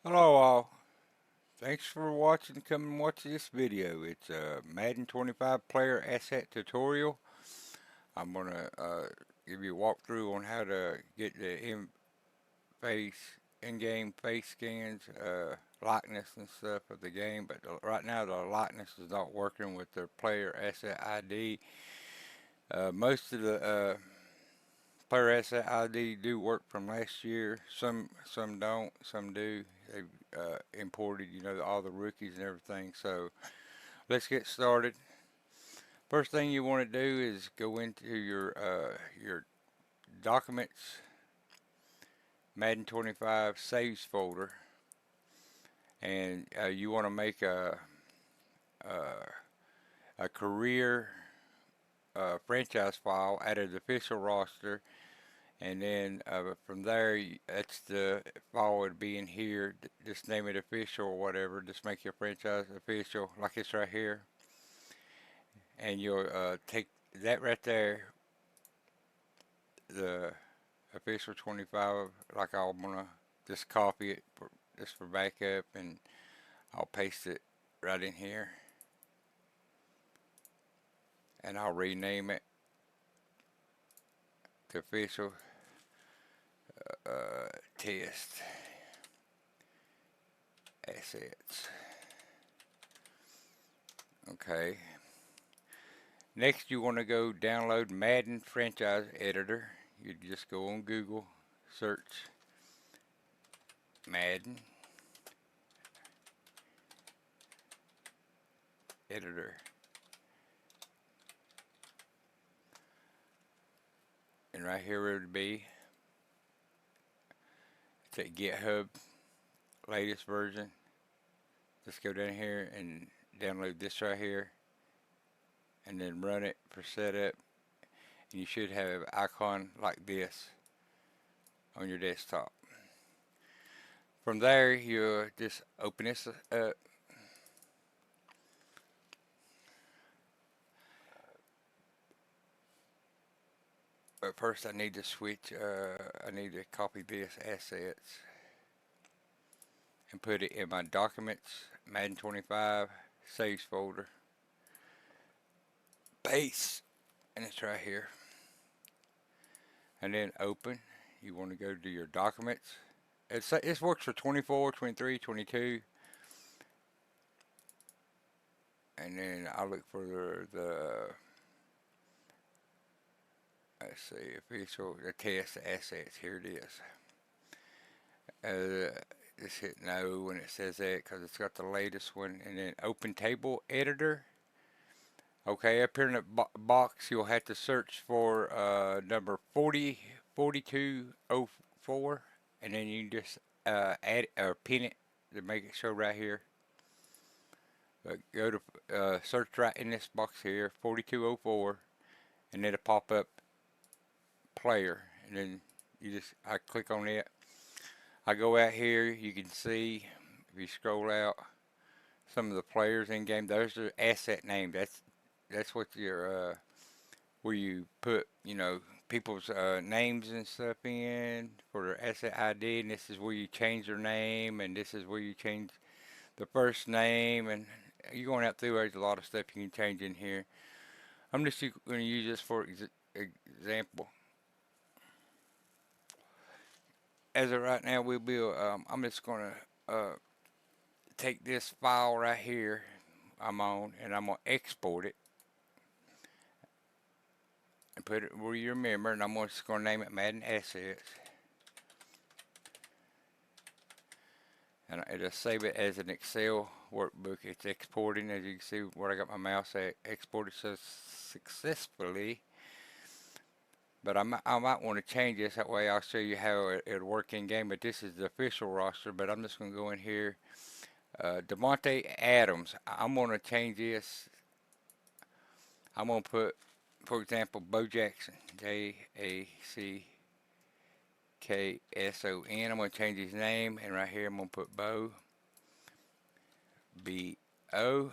Hello all. Thanks for watching. Come and watch this video. It's a Madden 25 player asset tutorial. I'm going to give you a walkthrough on how to get the in-game face scans, likeness and stuff of the game. But right now the likeness is not working with the player asset ID. Most of the player asset ID do work from last year. Some don't. Some do. They've imported, all the rookies and everything. So let's get started. First thing you want to do is go into your documents, Madden 25 saves folder, and you want to make a career franchise file out of the official roster, and then from there, that's the file would be in here. Just name it official or whatever. Just make your franchise official, like it's right here, and you'll take that right there, the official 25. Like I'm gonna just copy it just for backup, and I'll paste it right in here, and I'll rename it to official test assets. Okay. Next, you want to go download Madden Franchise Editor. You just go on Google, search Madden Editor, and right here it would be. It's a GitHub latest version. Just go down here and download this right here, and then run it for setup, and you should have an icon like this on your desktop. From there, you just open this up. But first, I need to switch. I need to copy this assets and put it in my documents, Madden 25 saves folder. Paste, and it's right here. And then open. You want to go to your documents. This works for 24, 23, 22. And then I look for the let's see, official, the test assets. Here it is. Just hit no when it says that because it's got the latest one. And then open table editor. Okay, up here in the box, you'll have to search for number 4204, and then you can just add or pin it to make it show right here. But go to search right in this box here, 4204, and it'll pop up player, and then I click on it. I go out here, you can see if you scroll out some of the players in game. Those are asset names. That's what your where you put people's names and stuff in for their asset ID, and this is where you change their name, and this is where you change the first name, and you're going out through. There's a lot of stuff you can change in here. I'm just going to use this for example. As of right now, I'm just going to take this file right here I'm on, and I'm going to export it and put it where you remember, and I'm just going to name it Madden Assets. And it'll save it as an Excel workbook. It's exporting, as you can see where I got my mouse at, exported so successfully. But I might want to change this, that way I'll show you how it'll work in game. But this is the official roster, but I'm just going to go in here. Devontae Adams, I'm going to change this. I'm going to put, for example, Bo Jackson, Jackson. I'm going to change his name, and right here I'm going to put Bo, B-O,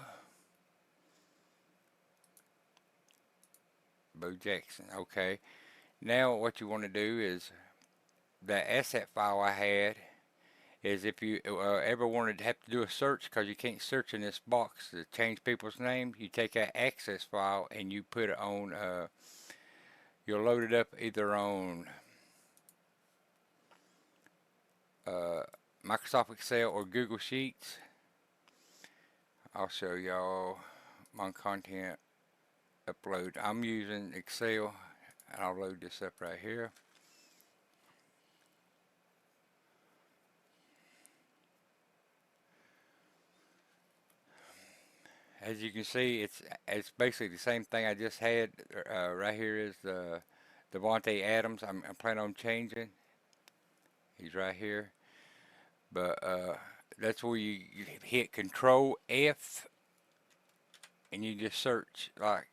Bo Jackson. Okay. Now what you want to do is the asset file I had is if you ever wanted to have to do a search because you can't search in this box to change people's names, you take that access file and you put it on, you'll load it up either on uh, Microsoft Excel or Google Sheets. I'll show y'all my content upload. I'm using Excel, and I'll load this up right here. As you can see, it's basically the same thing I just had. Right here is the Devontae Adams. I'm planning on changing. He's right here, but that's where you hit Control F and you just search like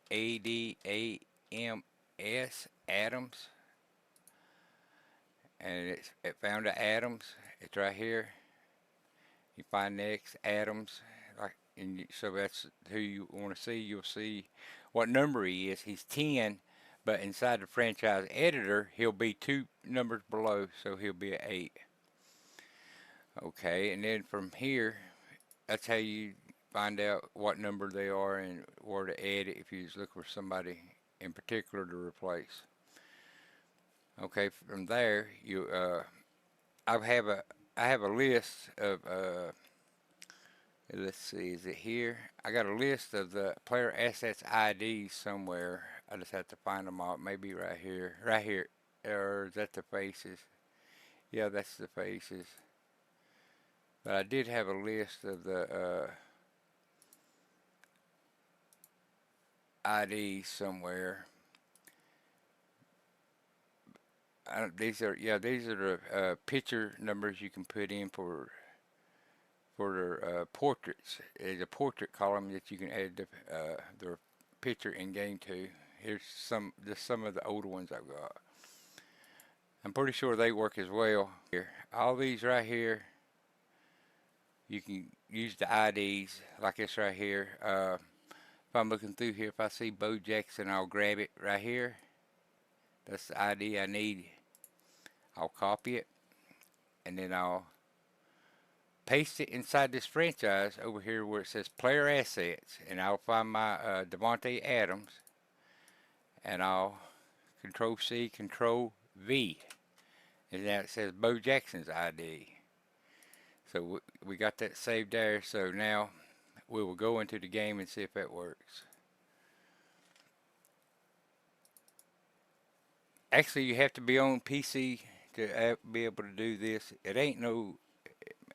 ADAMS Adams, and it found the Adams. It's right here. You find next Adams, like, and so that's who you want to see. You'll see what number he is. He's 10, but inside the franchise editor, he'll be 2 numbers below, so he'll be an 8. Okay, and then from here, that's how you find out what number they are and where to add it if you just look for somebody in particular to replace. Okay, from there, I have a list of let's see, is it here? I got a list of the player assets IDs somewhere. I just have to find them all. Maybe right here. Right here. Or is that the faces? Yeah, that's the faces. But I did have a list of the IDs somewhere. These are the picture numbers you can put in for their portraits. There's a portrait column that you can add their picture in game to. Here's just some of the older ones I've got. I'm pretty sure they work as well. Here, all these right here, you can use the IDs like this right here. If I'm looking through here, if I see Bo Jackson, I'll grab it right here. That's the ID I need. I'll copy it, and then I'll paste it inside this franchise over here where it says player assets, and I'll find my Devontae Adams, and I'll Control C, Control V, and now it says Bo Jackson's ID. So we got that saved there. So now we will go into the game and see if that works. Actually, you have to be on PC to be able to do this. It ain't no,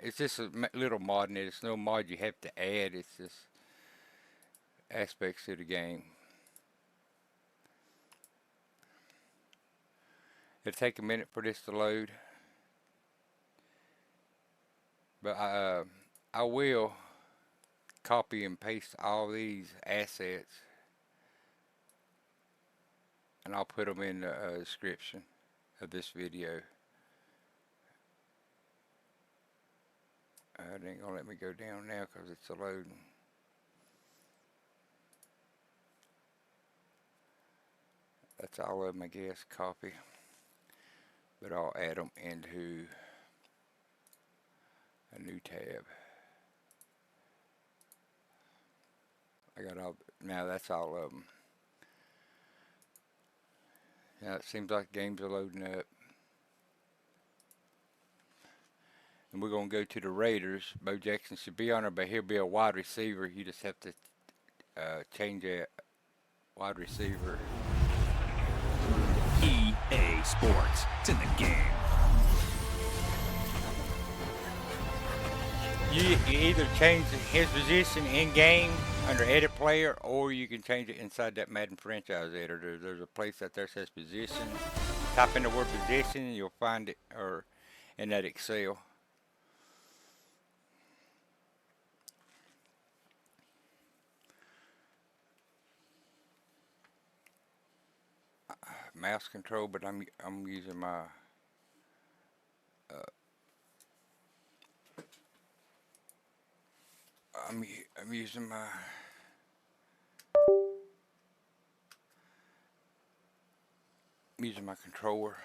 it's just a little mod in it. It's no mod you have to add. It's just aspects of the game. It'll take a minute for this to load, but I will copy and paste all these assets, and I'll put them in the description of this video. It ain't gonna let me go down now because it's a loading. That's all of them, I guess, copy. But I'll add them into a new tab. I got all, now that's all of them. Now it seems like games are loading up. And we're going to go to the Raiders. Bo Jackson should be on there, but he'll be a wide receiver. You just have to change that wide receiver. EA Sports. It's in the game. You either change his position in game under edit player, or you can change it inside that Madden franchise editor. There's a place out there that says position. Type in the word position and you'll find it, or in that Excel. Mouse control, but I'm using my I'm using my controller.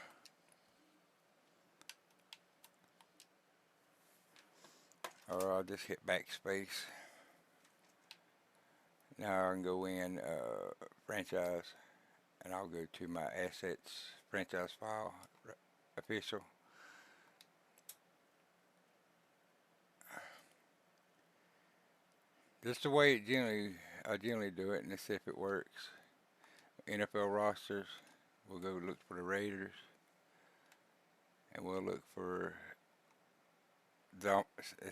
or I'll just hit backspace. Now I can go in franchise, and I'll go to my assets franchise file, official. Just the way I generally do it, and let's see if it works. NFL rosters. We'll go look for the Raiders, and we'll look for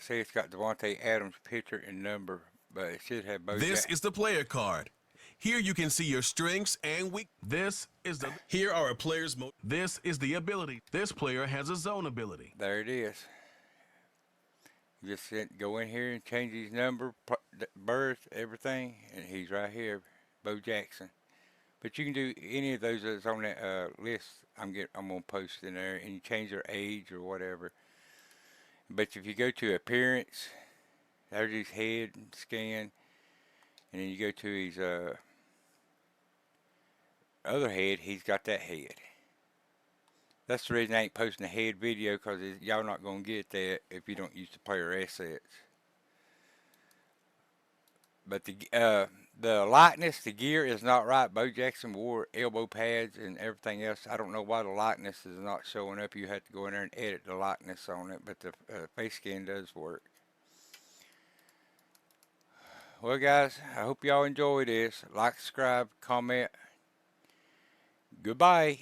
say it's got Devontae Adams picture and number, but it should have Bo This Jack. is the player card. Here you can see your strengths and weak. Here are a player's this is the ability. This player has a zone ability. There it is. Just go in here and change his number, birth, everything, and he's right here, Bo Jackson. But you can do any of those that's on that list. I'm gonna post in there, and you change their age or whatever. But if you go to appearance, there's his head scan, and then you go to his other head. He's got that head. That's the reason I ain't posting a head video, because y'all not gonna get that if you don't use the player assets. But the likeness, the gear is not right. Bo Jackson wore elbow pads and everything else. I don't know why the likeness is not showing up. You have to go in there and edit the likeness on it, but the face scan does work. Well, guys, I hope y'all enjoy this. Like, subscribe, comment. Goodbye.